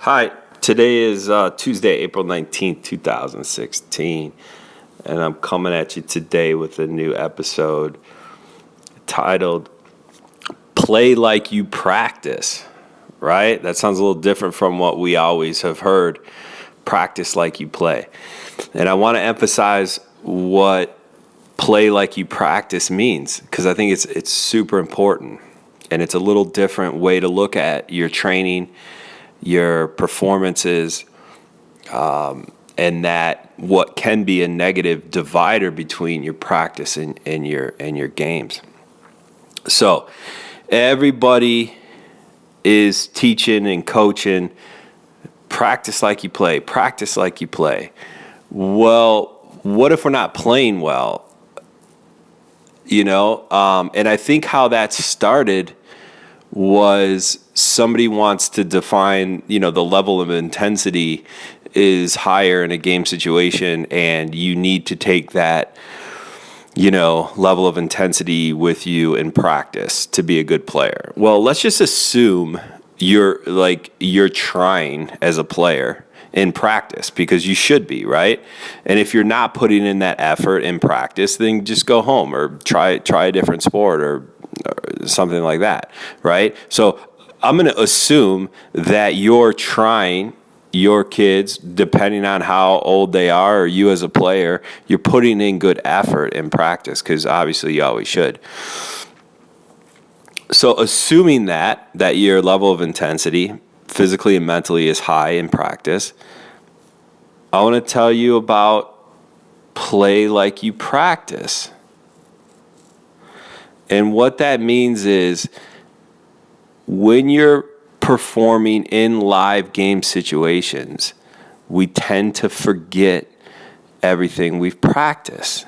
Hi, today is Tuesday, April 19th, 2016, and I'm coming at you today with a new episode titled Play Like You Practice, right? That sounds a little different from what we always have heard, practice like you play. And I want to emphasize what play like you practice means because I think it's super important, and it's a little different way to look at your training, your performances, and that what can be a negative divider between your practice and your games. So everybody is teaching and coaching, practice like you play, practice like you play. Well, what if we're not playing well? And I think how that started was somebody wants to define, the level of intensity is higher in a game situation, and you need to take that, level of intensity with you in practice to be a good player. Well, let's just assume you're trying as a player in practice, because you should be, right? And if you're not putting in that effort in practice, then just go home or try a different sport or something like that, right? So I'm going to assume that you're trying, your kids, depending on how old they are, or you as a player, you're putting in good effort in practice, because obviously you always should. So assuming that your level of intensity, physically and mentally, is high in practice, I want to tell you about play like you practice. And what that means is when you're performing in live game situations, we tend to forget everything we've practiced.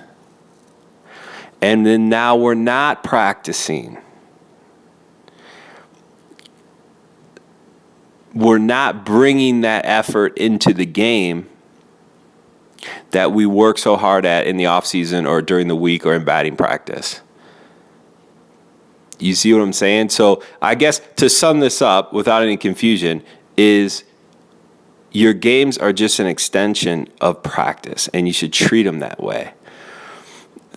And then now we're not practicing. We're not bringing that effort into the game that we work so hard at in the off season or during the week or in batting practice. You see what I'm saying? So I guess to sum this up without any confusion is your games are just an extension of practice, and you should treat them that way.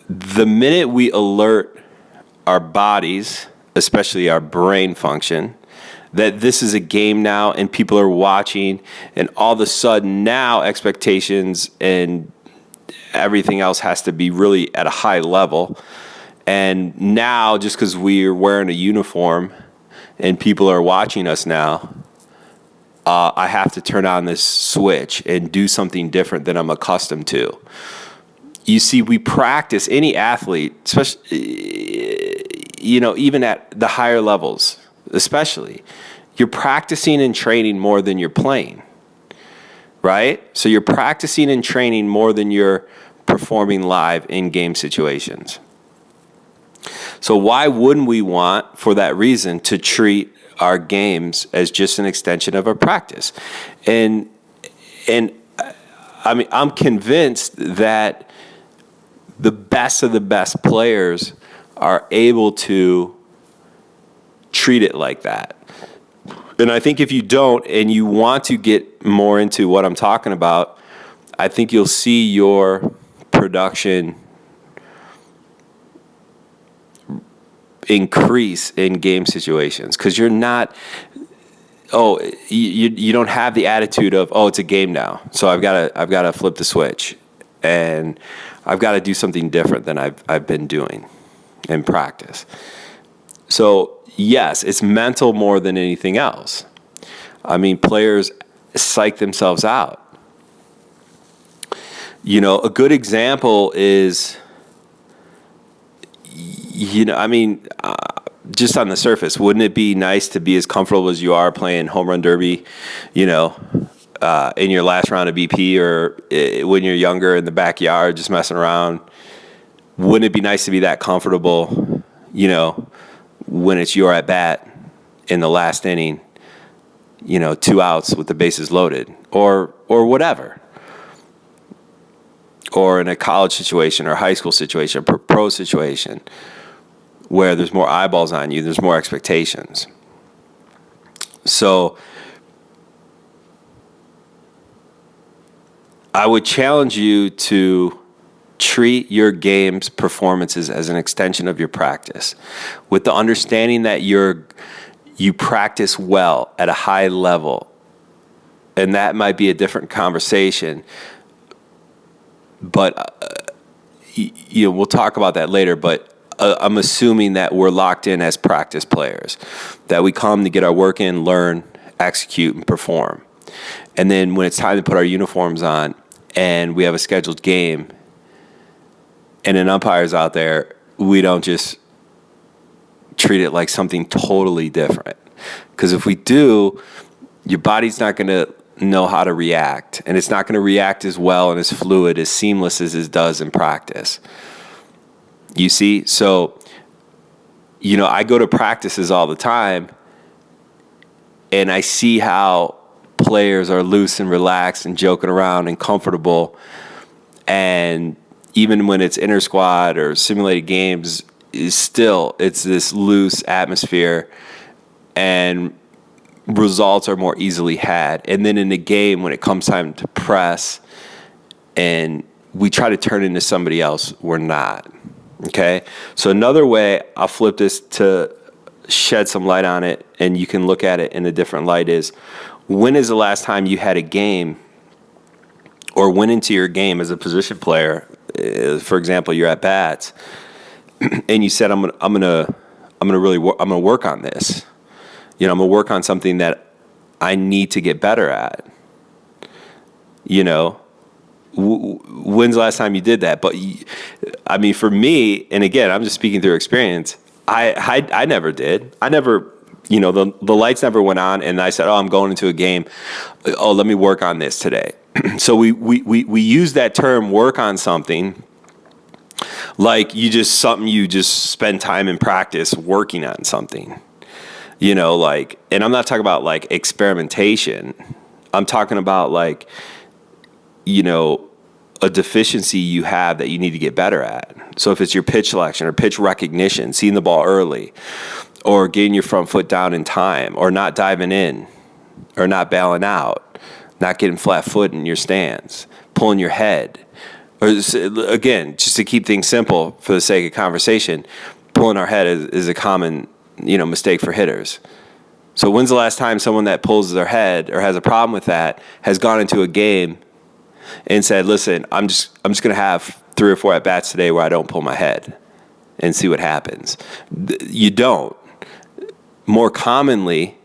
The minute we alert our bodies, especially our brain function, that this is a game now and people are watching, and all of a sudden now expectations and everything else has to be really at a high level. And now, just because we're wearing a uniform and people are watching us now, I have to turn on this switch and do something different than I'm accustomed to. You see, we practice, any athlete, especially, even at the higher levels, especially, you're practicing and training more than you're playing, right? So you're practicing and training more than you're performing live in game situations. So why wouldn't we want, for that reason, to treat our games as just an extension of our practice? And I mean, I'm convinced that the best of the best players are able to treat it like that. And I think if you don't, and you want to get more into what I'm talking about, I think you'll see your production increase in game situations, because you're not, you don't have the attitude of, it's a game now, so I've got to flip the switch, and I've got to do something different than I've been doing in practice. So yes, it's mental more than anything else. I mean, players psych themselves out. A good example is, just on the surface, wouldn't it be nice to be as comfortable as you are playing home run derby, in your last round of BP, or when you're younger in the backyard just messing around? Wouldn't it be nice to be that comfortable, when it's your at bat in the last inning, 2 outs with the bases loaded, or whatever? Or in a college situation or high school situation, pro situation, where there's more eyeballs on you, there's more expectations. So I would challenge you to treat your game's performances as an extension of your practice, with the understanding that you practice well at a high level, and that might be a different conversation. But we'll talk about that later. But I'm assuming that we're locked in as practice players, that we come to get our work in, learn, execute, and perform. And then when it's time to put our uniforms on and we have a scheduled game and an umpire's out there, we don't just treat it like something totally different. Because if we do, your body's not going to know how to react, and it's not going to react as well and as fluid, as seamless as it does in practice. You see? So, I go to practices all the time, and I see how players are loose and relaxed and joking around and comfortable, and even when it's inter squad or simulated games, it's this loose atmosphere, and results are more easily had. And then in the game, when it comes time to press, and we try to turn into somebody else, we're not. Okay? So another way, I'll flip this to shed some light on it, and you can look at it in a different light, is when is the last time you had a game or went into your game as a position player? For example, you're at bats, and you said, I'm gonna work on this. I'm gonna work on something that I need to get better at. When's the last time you did that? But for me, and again, I'm just speaking through experience. I never did. I never, the lights never went on, and I said, I'm going into a game. Oh, let me work on this today. So we use that term, work on something, like you just spend time in practice working on something. And I'm not talking about like experimentation. I'm talking about like, a deficiency you have that you need to get better at. So if it's your pitch selection or pitch recognition, seeing the ball early, or getting your front foot down in time, or not diving in, or not bailing out, not getting flat foot in your stance, pulling your head, or again, just to keep things simple for the sake of conversation, pulling our head is a common, mistake for hitters. So when's the last time someone that pulls their head or has a problem with that has gone into a game and said, listen, I'm just going to have 3 or 4 at-bats today where I don't pull my head and see what happens? You don't. More commonly,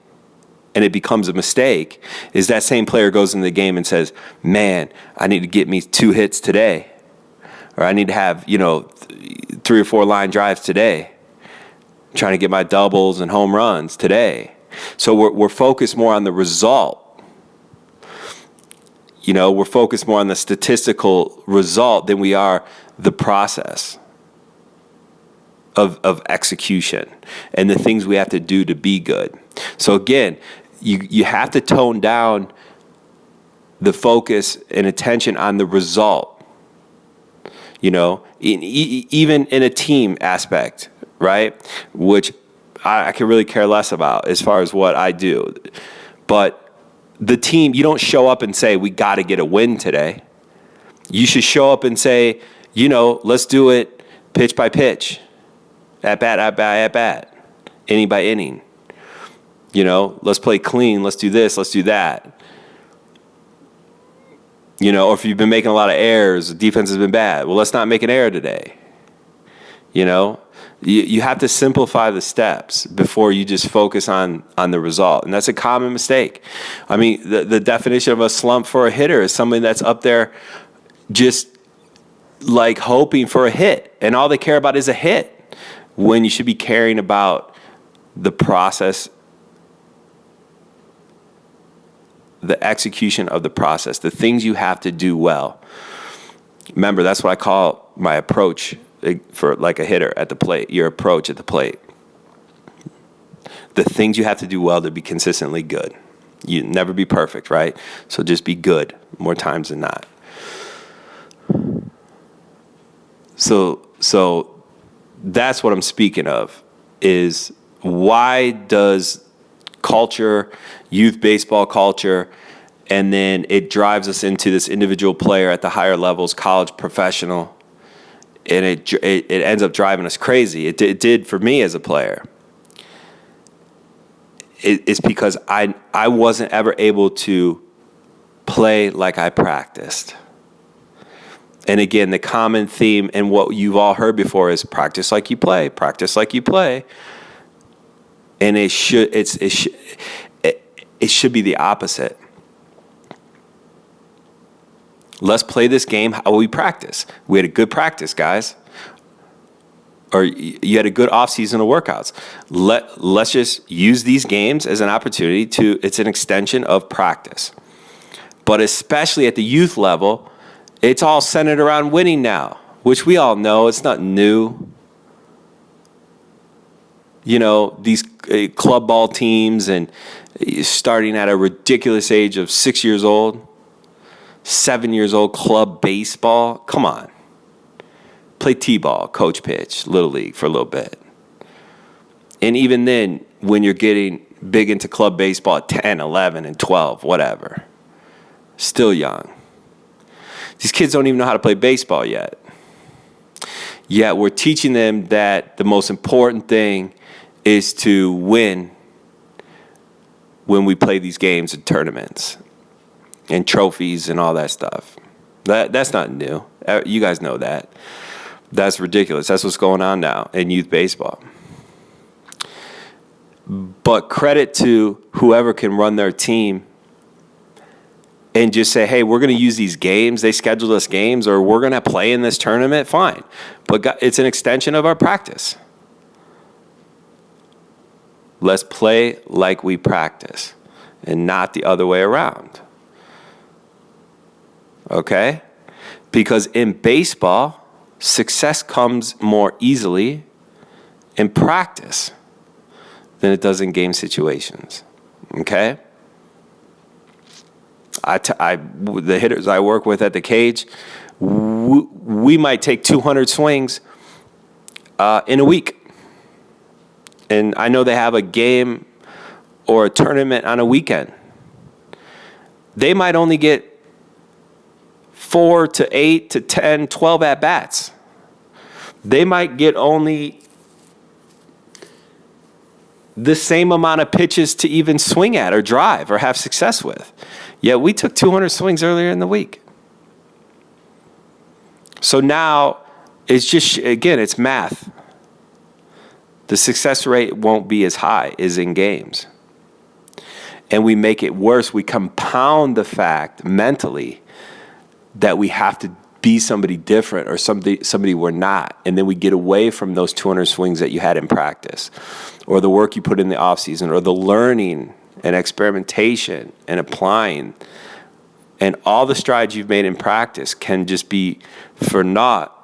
and it becomes a mistake, is that same player goes into the game and says, man, I need to get me 2 hits today. Or I need to have, 3 or 4 line drives today. I'm trying to get my doubles and home runs today. So we're focused more on the result. We're focused more on the statistical result than we are the process of execution and the things we have to do to be good. So again, you have to tone down the focus and attention on the result. Even in a team aspect, right? Which I can really care less about as far as what I do. But the team, you don't show up and say, we got to get a win today. You should show up and say, let's do it pitch by pitch, at bat, inning by inning. Let's play clean, let's do this, let's do that. Or if you've been making a lot of errors, the defense has been bad, well, let's not make an error today. You have to simplify the steps before you just focus on the result. And that's a common mistake. The definition of a slump for a hitter is somebody that's up there just like hoping for a hit, and all they care about is a hit, when you should be caring about the process, the execution of the process, the things you have to do well. Remember, that's what I call my approach for like a hitter at the plate, your approach at the plate. The things you have to do well to be consistently good. You never be perfect, right? So just be good more times than not. So that's what I'm speaking of, is why does culture, youth baseball culture, And then it drives us into this individual player at the higher levels, college, professional. And it ends up driving us crazy. It did for me as a player. It's because I wasn't ever able to play like I practiced. And again, the common theme and what you've all heard before is practice like you play, practice like you play. And it should be the opposite. Let's play this game how we practice. We had a good practice, guys. Or you had a good off-season of workouts. Let's just use these games as an opportunity it's an extension of practice. But especially at the youth level, it's all centered around winning now, which we all know. It's not new. You know, these club ball teams and starting at a ridiculous age of 6 years old, 7 years old, club baseball. Come on. Play t-ball, coach pitch, little league for a little bit. And even then, when you're getting big into club baseball at 10, 11, and 12, whatever, still young. These kids don't even know how to play baseball yet. Yet we're teaching them that the most important thing is to win when we play these games and tournaments and trophies and all that stuff. That's not new. You guys know that. That's ridiculous. That's what's going on now in youth baseball. But credit to whoever can run their team and just say, hey, we're going to use these games. They scheduled us games, or we're going to play in this tournament. Fine. But it's an extension of our practice. Let's play like we practice and not the other way around. Okay? Because in baseball, success comes more easily in practice than it does in game situations. Okay? The hitters I work with at the cage, we might take 200 swings in a week. And I know they have a game or a tournament on a weekend. They might only get 4 to 8 to 10, 12 at-bats. They might get only the same amount of pitches to even swing at or drive or have success with. Yet we took 200 swings earlier in the week. So now it's just, again, it's math. The success rate won't be as high as in games. And we make it worse. We compound the fact mentally that we have to be somebody different or somebody we're not. And then we get away from those 200 swings that you had in practice, or the work you put in the off season, or the learning and experimentation and applying. And all the strides you've made in practice can just be for naught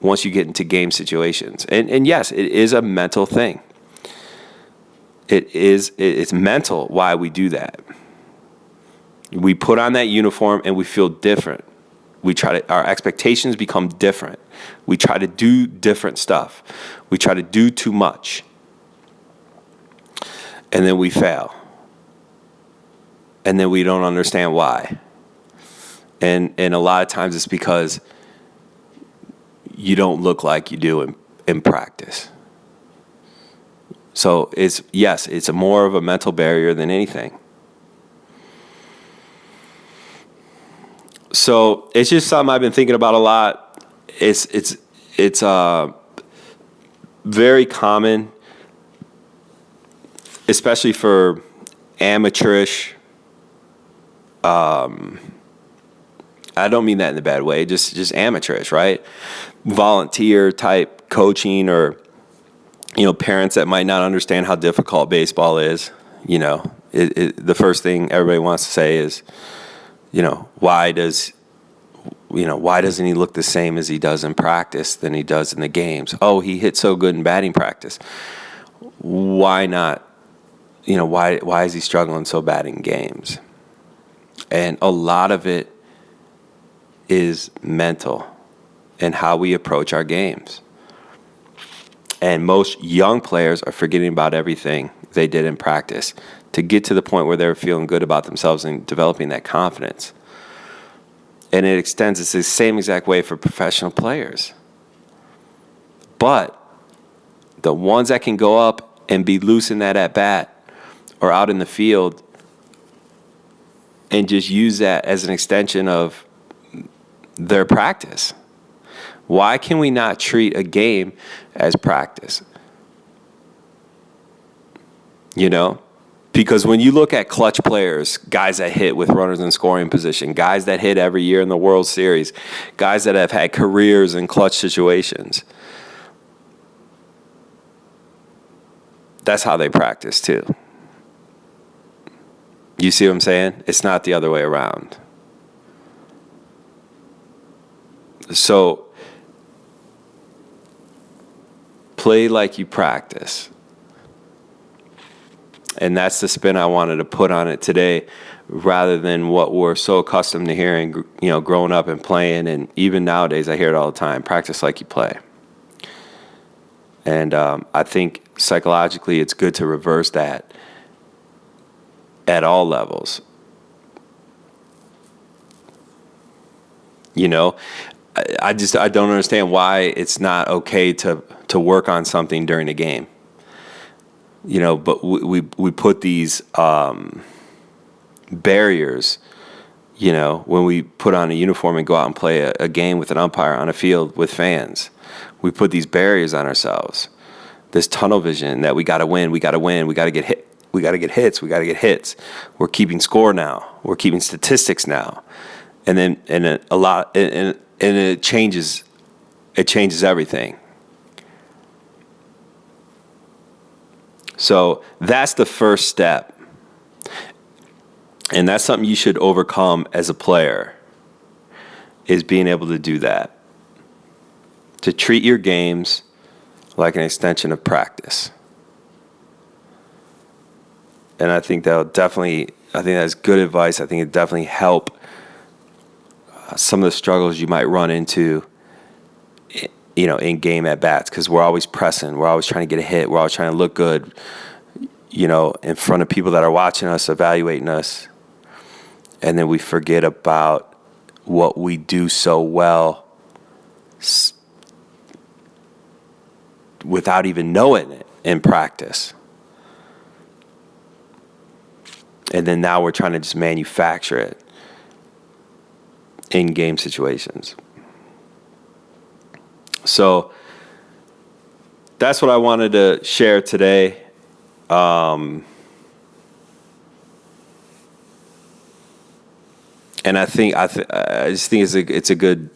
once you get into game situations. And yes, it is a mental thing. It's mental why we do that. We put on that uniform and we feel different. Our expectations become different. We try to do different stuff. We try to do too much. And then we fail. And then we don't understand why. And a lot of times it's because you don't look like you do in practice. So it's more of a mental barrier than anything. So it's just something I've been thinking about a lot. It's very common, especially for amateurish. I don't mean that in a bad way. Just amateurish, right? Volunteer type coaching, or parents that might not understand how difficult baseball is. The first thing everybody wants to say is, why doesn't he look the same as he does in practice than he does in the games? Oh, he hit so good in batting practice. Why not? Why is he struggling so bad in games? And a lot of it is mental and how we approach our games. And most young players are forgetting about everything they did in practice to get to the point where they're feeling good about themselves and developing that confidence. And it extends, it's the same exact way for professional players. But the ones that can go up and be loose in that at-bat or out in the field and just use that as an extension of their practice. Why can we not treat a game as practice? You know? Because when you look at clutch players, guys that hit with runners in scoring position, guys that hit every year in the World Series, guys that have had careers in clutch situations, that's how they practice too. You see what I'm saying? It's not the other way around. So, play like you practice. And that's the spin I wanted to put on it today, rather than what we're so accustomed to hearing, you know, growing up and playing. And even nowadays, I hear it all the time, practice like you play. And I think psychologically it's good to reverse that at all levels. You know, I don't understand why it's not okay to work on something during the game. You know, but we put these barriers, you know, when we put on a uniform and go out and play a game with an umpire on a field with fans. We put these barriers on ourselves. This tunnel vision that we got to win, we got to win, we got to get hit, we got to get hits, we got to get hits. We're keeping score now. We're keeping statistics now. And then it changes everything. So that's the first step. And that's something you should overcome as a player, is being able to do that. To treat your games like an extension of practice. And I think that's good advice. I think it definitely help some of the struggles you might run into, you know, in game at bats, because we're always pressing, we're always trying to get a hit, we're always trying to look good, you know, in front of people that are watching us, evaluating us, and then we forget about what we do so well without even knowing it in practice. And then now we're trying to just manufacture it in game situations. So that's what I wanted to share today. And I just think it's a good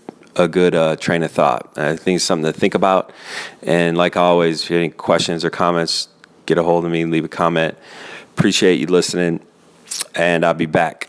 train of thought. I think it's something to think about. And like always, if you have any questions or comments, get a hold of me, leave a comment. Appreciate you listening, and I'll be back.